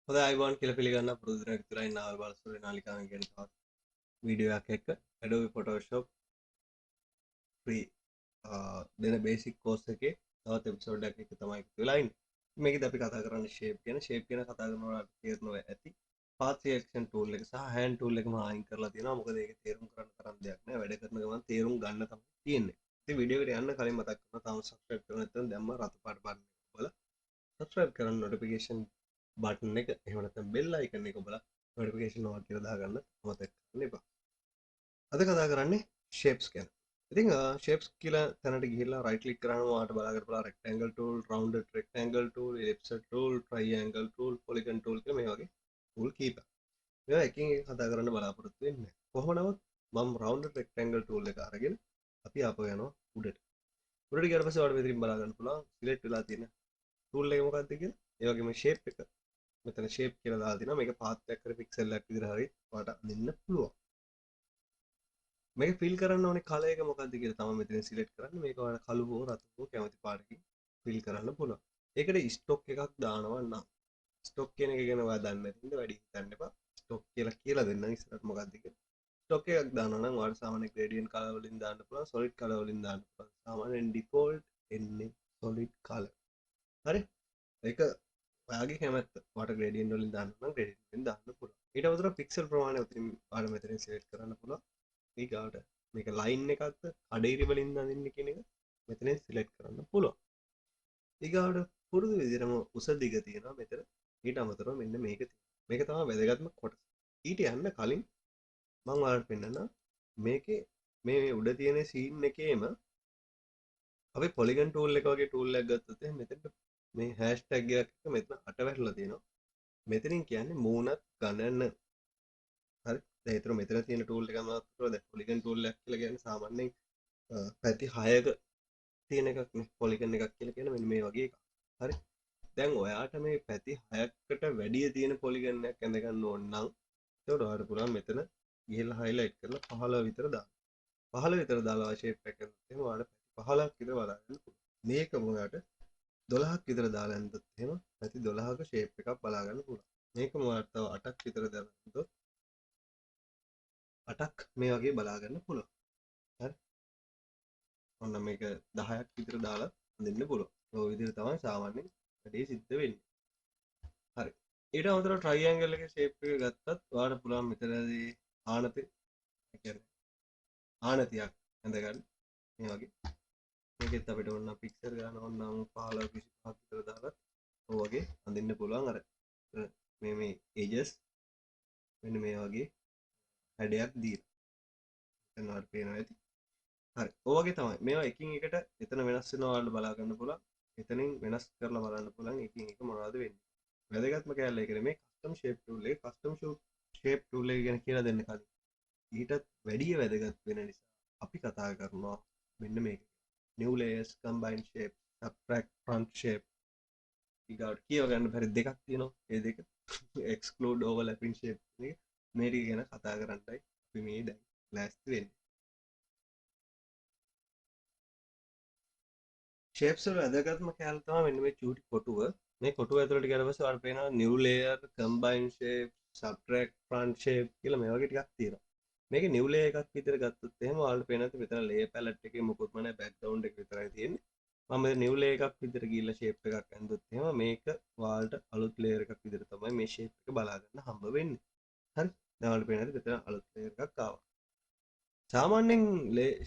හොඳයි අයිබෝන් කියලා පිළිගන්න පුරුදු දිනක් විතරයි නාවල් බලසූරිය නාලිකාවෙන් කියන තවත් වීඩියෝ එකක් එක්ක Adobe Photoshop free දෙන බේසික් කෝස් එකේ තවත් එපිසෝඩ් එකක් එක තමයි එකතු වෙලා ඉන්නේ. මේකෙදි අපි කතා කරන්නේ shape ගැන කතා කරනකොට තේරෙනවා ඇති. path selection tool එක සහ hand tool එකම අයින් කරලා තියෙනවා. මොකද ඒක තේරුම් කරන්න තරම් දෙයක් නෑ. වැඩ කරන ගමන් තේරුම් ගන්න තමයි තියෙන්නේ. ඉතින් වීඩියෝ එකට යන්න කලින් මතක් කරනවා තාම subscribe කරලා නැත්නම් දැම්ම රතු පාට බටන් එක ඔබලා subscribe කරන්න notification බටන් එක එහෙම නැත්නම් bell icon එක ඔබලා notification on කියලා දාගන්න අමතක කරන්න එපා. අද කතා කරන්නේ shapes ගැන. ඉතින් shapes කියලා තැනට ගිහිල්ලා right click කරාම ඔයාලට බලා ගන්න පුළුවන් rectangle tool, rounded rectangle tool, ellipse tool, triangle tool, polygon tool කියලා මේ වගේ tool කීපයක්. මේවා එකින් එක කතා කරන්න බලාපොරොත්තු වෙන්නේ නැහැ. කොහොම නමුත් මම rounded rectangle tool එක අරගෙන අපි ආපහු යනවා උඩට. උඩට ගියාට පස්සේ ඔයාලට මෙතනින් බලා ගන්න පුළුවන් select වෙලා තියෙන tool එක මොකක්ද කියලා. ඒ වගේම shape එක මෙතන shape කියලා දාලා තිනවා. මේක path එකක් හරි pixel එකක් විදිහට හරි ඔයාලට අඳින්න පුළුවන්. මේක fill කරන්න ඕනේ color එක මොකක්ද කියලා තමයි මෙතන select කරන්න. මේක ඔයාලට කළු හෝ රතු හෝ කැමති පාටකින් fill කරන්න පුළුවන්. ඒකට stock එකක් දානවා නම් stock කියන එක ගැන ඔයා දන්නේ නැති ඉඳ වැඩි හිතන්න එපා. stock කියලා දෙන්නම් ඉස්සරහට මොකක්ද කියලා. stock එකක් දානවා නම් ඔයාලට සාමාන්‍ය gradient color වලින් දාන්න පුළුවන්, solid color වලින් දාන්න පුළුවන්. සාමාන්‍යයෙන් default එන්නේ solid color. හරි? ඒක ඔයාගේ කැමැත්ත. ඔයාට gradient වලින් දාන්න නම් gradient වලින් දාන්න පුළුවන්. ඊට අමතරව pixel ප්‍රමාණය උතින් ඔයාලා මෙතනින් select කරන්න පුළුවන්. ඊගාට මේක line එකක්ද අඩේරි වලින් අඳින්න කියන එක මෙතනින් select කරන්න පුළුවන්. ඊගාට පුරුදු විදිහටම උස දිග තියෙනවා මෙතන. ඊට අමතරව මෙන්න මේක තියෙනවා. මේක තමයි වැදගත්ම කොටස. ඊට යන්න කලින් මම ඔයාලට පෙන්නන්න මේකේ මේ උඩ තියෙන scene එකේම අපි polygon tool එක වගේ tool එකක් ගත්තොත් එහෙනම් මෙතනට මේ hashtag එකක් එක මෙතන අට වැටලා තියෙනවා. මෙතනින් කියන්නේ මූණත් ගණන. හරි. දැන් ඒතර මෙතන තියෙන tool එක මොනවද කියලා දැන් polygon tool එකක් කියලා කියන්නේ සාමාන්‍යයෙන් පැති 6ක තියෙන එකක් නේ. polygon එකක් කියලා කියන්නේ මෙන්න මේ වගේ එකක්. හරි. දැන් ඔයාට මේ පැති 6කට වැඩිය තියෙන polygon එකක් ඇඳ ගන්න ඕන නම් ඒකට ඔයාලට පුළුවන් මෙතන ගිහිල්ලා highlight කරලා 15 විතර දාන්න. 15 විතර දාලා shape එක කරනකොට එහෙනම් ඔයාලට පැති 15ක් විතර බලා ගන්න පුළුවන්. මේකම ඔයාට 12ක් විතර දාලා ඇඳුත් එහෙම පැති 12ක shape එකක් බලා ගන්න පුළුවන්. මේකම ඔයාලට තව 8ක් විතර දාලා ඇඳුත් 8ක් මේ වගේ බලා ගන්න පුළුවන්. හරි. ඔන්න මේක 10ක් විතර දාලා අඳින්න පුළුවන්. ඔය විදිහට තමයි සාමාන්‍යයෙන් වැඩේ සිද්ධ වෙන්නේ. හරි. ඊට අමතරව ට්‍රයිඇන්ගල් එකේ ෂේප් එක ගත්තත් ඔයාලට පුළුවන් මෙතනදී ආනතේ කියන්නේ ආනතියක් ඇඳ ගන්න මේ වගේ. මේකෙත් අපිට ඕන පික්සල් ගන්න ඕන නම් 15 25ක් විතර දාලා ඔය වගේ අඳින්න පුළුවන්. අර මේ edges මෙන්න මේ වගේ හැඩයක් දීලා. එතන ඔයාලට පේනවා ඇති. හරි. ඔය වගේ තමයි. මේවා එකින් එකට එතන වෙනස් වෙනවා ඔයාලට බලා ගන්න පුළුවන්. එතනින් වෙනස් කරලා බලන්න පුළුවන් එකින් එක මොනවද වෙන්නේ. වැදගත්ම කැලේ ඒක නෙමෙයි කස්ටම් ෂේප් ටූල් එක. කස්ටම් ෂේප් ටූල් එක ගැන කියලා දෙන්න කලින් ඊටත් වැඩිය වැදගත් වෙන නිසා අපි කතා කරනවා මෙන්න මේක. new layers, combine shape, subtract, front shape. ඊගාට කියව ගන්න බැරි දෙකක් තියෙනවා. ඒ දෙක exclude, overlapping shape එක මේ ටික ගැන කතා කරන්නයි අපි මේ දැන් ලෑස්ති වෙන්නේ. shapes වල වැදගත්ම කැලේ තමයි මෙන්න මේ චූටි කොටුව. මේ කොටුව ඇතුළට ගියාට පස්සේ ඔයාලට පේනවා new layer, combine shape, subtract, front shape කියලා මේ වගේ ටිකක් තියෙනවා. මේකේ new layer එකක් විතර ගත්තොත් එහෙම ඔයාලට පේනවා මෙතන layer palette එකේ මොකොත්ම නැහැ background එක විතරයි තියෙන්නේ. මම මේ new layer එකක් විතර ගිහිල්ලා shape එකක් ඇඳුත් එහෙම මේක ඔයාලට අලුත් layer එකක් විතර තමයි මේ shape එක බලා ගන්න හම්බ වෙන්නේ. හරි. දැන් ඔයාලට පේනවා මෙතන අලුත් layer එකක් ආවා. සාමාන්‍යයෙන්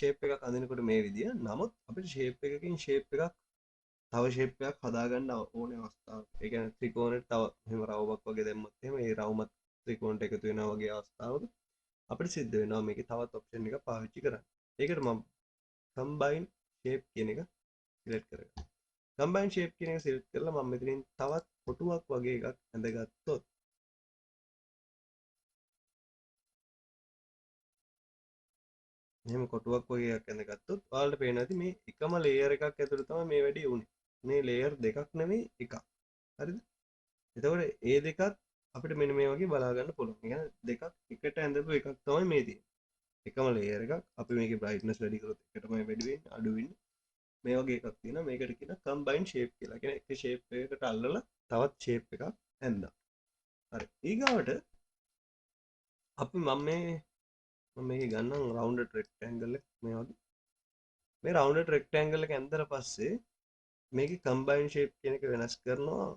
shape එකක් අඳිනකොට මේ විදිය. නමුත් අපිට shape එකකින් shape එකක් තව shape එකක් හදාගන්න ඕනේ අවස්ථාවක්. ඒ කියන්නේ ත්‍රිකෝණයට තව මෙහෙම රවුමක් වගේ දැම්මොත් එහෙම ඒ රවුමත් ත්‍රිකෝණයට එකතු වෙනවා වගේ අවස්ථාවක අපිට සිද්ධ වෙනවා මේකේ තවත් ඔප්ෂන් එකක් පාවිච්චි කරන්න. ඒකට මම combine shape කියන එක select කරගන්නවා. combine shape කියන එක select කරලා මම මෙතනින් තවත් කොටුවක් වගේ එකක් ඇඳගත්තොත් මෙහෙම කොටුවක් වගේ එකක් ඇඳගත්තොත් ඔයාලට පේනවා ඇති මේ එකම layer එකක් ඇතුළේ තමයි මේ වැඩේ උනේ. මේ layer දෙකක් නෙමෙයි එකක්. හරිද? එතකොට ඒ දෙකත් අපිට මෙන්න මේ වගේ බලා ගන්න පුළුවන්. ඒ කියන්නේ දෙකක් එකට ඇඳපු එකක් තමයි මේ තියෙන්නේ. එකම layer එකක් අපි මේකේ brightness වැඩි කරොත් එකටමයි වැඩි වෙන්නේ අඩු වෙන්නේ. මේ වගේ එකක් තියෙනවා. මේකට කියනවා combine shape කියලා. කියන්නේ එක shape එකකට අල්ලලා තවත් shape එකක් ඇඳලා. හරි. ඊගාවට අපි මම මේක ගන්නම් රවුන්ඩඩ් රෙක්ටැන්ගල් එක මේ වගේ. මේ රවුන්ඩඩ් රෙක්ටැන්ගල් එක ඇන්දර පස්සේ මේකේ කම්බයින් ෂේප් කියන එක වෙනස් කරනවා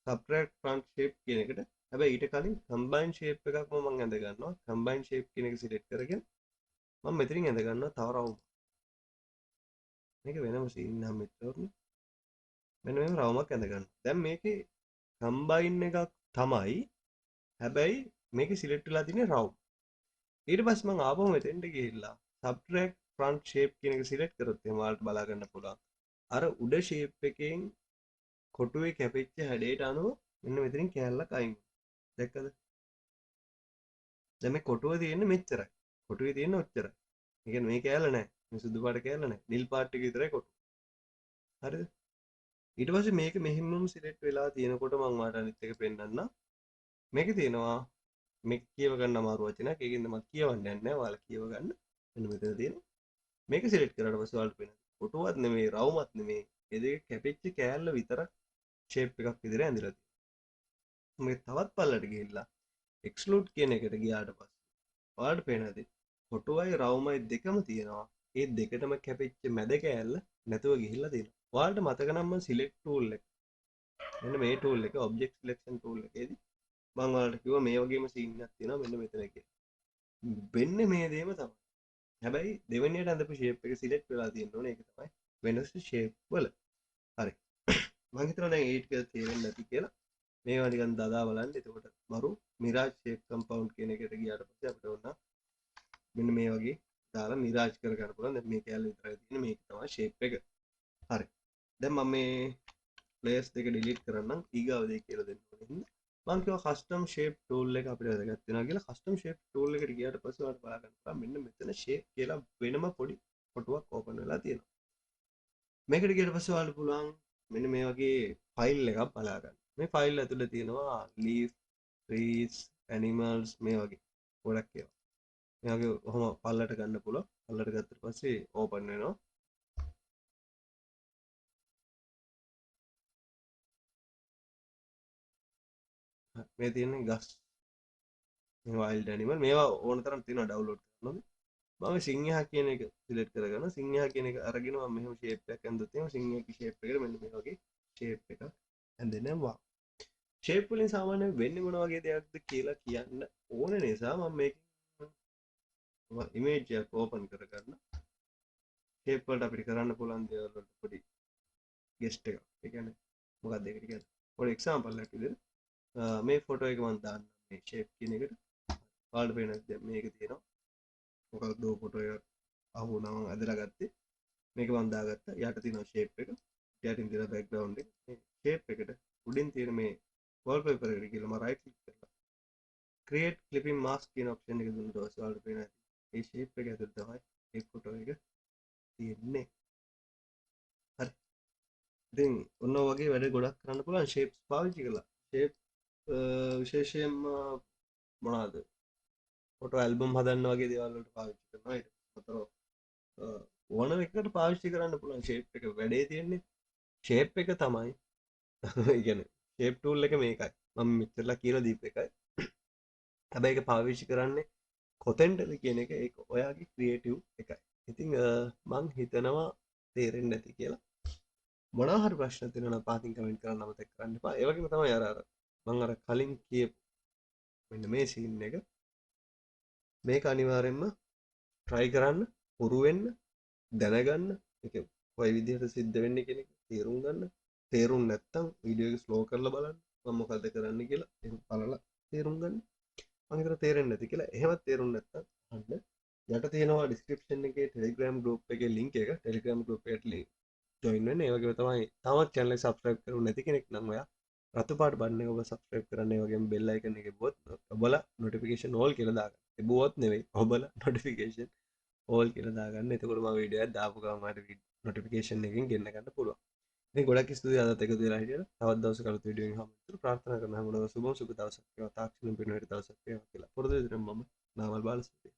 සබ්ට්‍රැක්ට් ෆ්‍රන්ට් ෂේප් කියන එකට. හැබැයි ඊට කලින් කම්බයින් ෂේප් එකක්ම මම ඇඳ ගන්නවා. කම්බයින් ෂේප් කියන එක සිලෙක්ට් කරගෙන මම මෙතනින් ඇඳ ගන්නවා තව රවුම්. මේක වෙනම සීන් එකක් මෙතන. මෙන්න මෙහෙම රවුමක් ඇඳ ගන්නවා. දැන් මේකේ කම්බයින් එකක් තමයි. හැබැයි මේකේ සිලෙක්ට් වෙලා තියෙන්නේ රවුම්. ඊට පස්සේ මම ආපහු මෙතෙන්ට ගිහිල්ලා සබ්ට්‍රැක්ට් ෆ්‍රන්ට් ෂේප් කියන එක සිලෙක්ට් කරොත් එහෙනම් ඔයාලට බලා ගන්න පුළුවන්. අර උඩ ෂේප් එකෙන් කොටුවේ කැපිච්ච හැඩයට අනුව මෙන්න මෙතනින් කෑල්ලක් අයින් වෙනවා. දැක්කද? දැන් මේ කොටුව තියෙන්නේ මෙච්චරයි. කොටුවේ තියෙන්නේ ඔච්චරයි. ඒ කියන්නේ මේ කෑල්ල නැහැ. මේ සුදු පාට කෑල්ල නැහැ. නිල් පාට එක විතරයි කොටුව. හරිද? ඊට පස්සේ මේක මෙහෙමම සිලෙක්ට් වෙලා තියෙනකොට මම ඔයාලට අනිත් එක පෙන්නන්නම්. මේකේ තියෙනවා මේ කියව ගන්න අමාරු වචනයක්. ඒකෙන්ද මම කියවන්න යන්නේ නැහැ. ඔයාලා කියව ගන්න. මෙන්න මෙතන තියෙනවා. මේක සිලෙක්ට් කරාට පස්සේ ඔයාලට පේනවා. කොටුවත් නෙමෙයි, රවුමත් නෙමෙයි. ඒ දෙක කැපිච්ච කෑල්ල විතරක් ෂේප් එකක් විදිහට ඇඳලා තියෙනවා. මේ තවත් පල්ලට ගිහිල්ලා එක්ස්ලූඩ් කියන එකට ගියාට පස්සේ ඔයාලට පේනවාද කොටුවයි රවුමයි දෙකම තියෙනවා. ඒ දෙකටම කැපිච්ච මැද කෑල්ල නැතුව ගිහිල්ලා තියෙනවා. ඔයාලට මතක නම් මම සිලෙක්ට් ටූල් එක මෙන්න මේ ටූල් එක ඔබ්ජෙක්ට් සිලෙක්ෂන් ටූල් එකේදී මම ඔයාලට කිව්වා මේ වගේම සීන් එකක් තියෙනවා මෙන්න මෙතන කියලා. වෙන්නේ මේ දේම තමයි. හැබැයි දෙවෙනියට අඳපු ෂේප් එක සිලෙක්ට් වෙලා තියෙන්න ඕනේ. ඒක තමයි වෙනස් ෂේප් වල. හරි. මම හිතනවා දැන් 8 කියලා තේරෙන්නේ නැති කියලා. මේවා නිකන් දදා බලන්න. එතකොට මරු මිරාජ් ෂේප් කම්පවුන්ඩ් කියන එකට ගියාට පස්සේ අපිට ඕන මෙන්න මේ වගේ දාලා මිරාජ් කර ගන්න පුළුවන්. දැන් මේ කැලේ විතරයි තියෙන්නේ. මේක තමයි ෂේප් එක. හරි. දැන් මම මේ layers දෙක delete කරන්නම්. ඊගාව දෙය කියලා දෙන්න ඕනේ. මම කිව්වා custom shape tool එක අපිට වැදගත් වෙනවා කියලා. custom shape tool එකට ගියාට පස්සේ ඔයාලට බලා ගන්න පුළුවන් මෙන්න මෙතන shape කියලා වෙනම පොඩි කොටුවක් open වෙලා තියෙනවා. මේකට ගියාට පස්සේ ඔයාලට පුළුවන් මෙන්න මේ වගේ ෆයිල් එකක් බලා ගන්න. මේ ෆයිල් ඇතුලේ තියෙනවා leaf, trees, animals මේ වගේ ගොඩක් ඒවා. මේ වගේ ඔහොම පල්ලට ගන්න පුළුවන්. පල්ලට ගත්තට පස්සේ open වෙනවා. මේ තියෙන්නේ ගස්, මේ wild animal මේවා ඕන තරම් තියෙනවා ඩවුන්ලෝඩ් කරන්න. මම සිංහයා කියන එක සිලෙක්ට් කරගන්න. සිංහයා කියන එක අරගෙන මම මෙහෙම ෂේප් එකක් ඇඳුත් එහෙම සිංහයාගේ ෂේප් එකට මෙන්න මේ වගේ ෂේප් එකක් ඇඳෙනවා. ෂේප් වලින් සාමාන්‍යයෙන් වෙන්නේ මොන වගේ දෙයක්ද කියලා කියන්න ඕන නිසා මම මේක ඉමේජ් එක ඕපන් කරගන්න. ෂේප් වලට අපිට කරන්න පුළුවන් දේවල් වලට පොඩි ගෙස්ට් එකක්. ඒ කියන්නේ මොකක්ද ඒකට කියන්නේ? පොඩි එක්සැම්පල් එකක් විදිහට මේ ෆොටෝ එක මම දාන්න මේ ෂේප් කියන එකට. ඔයාලට පේනවා දැන් මේක තියෙනවා. මොකක්ද ෆොටෝ එක අහුවුණා මම ඇදලා ගත්තේ. මේක මම දාගත්තා. යට තියෙනවා ෂේප් එක. යටින් තියෙන බෑග්ග්‍රවුන්ඩ් එක. මේ ෂේප් එකට උඩින් තියෙන මේ වොල්පේපර් එකට කියලා මම රයිට් ක්ලික් කරලා create clipping mask කියන ඔප්ෂන් එක දුන්නොත් ඔයාලට පේනවා මේ ෂේප් එක ඇතුළේ තමයි මේ ෆොටෝ එක තියෙන්නේ. හරි. ඉතින් ඔන්න වගේ වැඩ ගොඩක් කරන්න පුළුවන් ෂේප්ස් පාවිච්චි කරලා. ෂේප් විශේෂයෙන්ම මොනවාද? ෆොටෝ ඇල්බම් හදන්න වගේ දේවල් වලට පාවිච්චි කරනවා. ඊට පස්සේ ඕන එකකට පාවිච්චි කරන්න පුළුවන් ෂේප් එක. වැඩේ තියෙන්නේ ෂේප් එක තමයි. ඒ කියන්නේ ෂේප් ටූල් එක මේකයි. මම මෙච්චරලා කියලා දීපු එකයි. හැබැයි ඒක පාවිච්චි කරන්නේ කොතෙන්ටද කියන එක ඒක ඔයාගේ ක්‍රියේටිව් එකයි. ඉතින් මං හිතනවා තේරෙන්නේ නැති කියලා. මොනවා හරි ප්‍රශ්න තියෙනවා නම් පාතින් කමෙන්ට් කරන්න අමතක කරන්න එපා. ඒ වගේම තමයි අර මං අර කලින් කියපු මෙන්න මේ සීන් එක මේක අනිවාර්යෙන්ම try කරන්න, හුරු වෙන්න, දැනගන්න. ඒක කොයි විදිහට සිද්ධ වෙන්නේ කියන එක තේරුම් ගන්න. තේරුම් නැත්නම් වීඩියෝ එක ස්ලෝ කරලා බලන්න. මම මොකද්ද කරන්න කියලා ඒක බලලා තේරුම් ගන්න. මම හිතලා තේරෙන්නේ නැති කියලා. එහෙමත් තේරුම් නැත්නම් අහන්න. යට තියෙනවා description එකේ Telegram group එකේ link එක. Telegram group එකට join වෙන්න. ඒ වගේම තමයි තාමත් channel එක subscribe කරුනේ නැති කෙනෙක් නම් ඔයා රතු පාට බටන් එක ඔබ subscribe කරන්න. ඒ වගේම bell icon එක බොත් ඔබලා notification all කියලා දාගන්න. ඒ බොත් නෙවෙයි. ඔබලා notification all කියලා දාගන්න. එතකොට මම වීඩියෝ එකක් දාපු ගමන් ඔයාලට notification එකෙන් ගෙන්න ගන්න පුළුවන්. ඉතින් ගොඩක් ස්තුතියි අදත් එකතු වෙලා හිටියට. තවත් දවසක අලුත් වීඩියෝ එකකින් හමුවෙමු. ප්‍රාර්ථනා කරන හැමෝටම සුබ දවසක් වේවා. තාක්ෂණික පිනුවට දවසක් වේවා කියලා. පොරොන්දු වෙන්න මම නාමල් බාලසූරිය.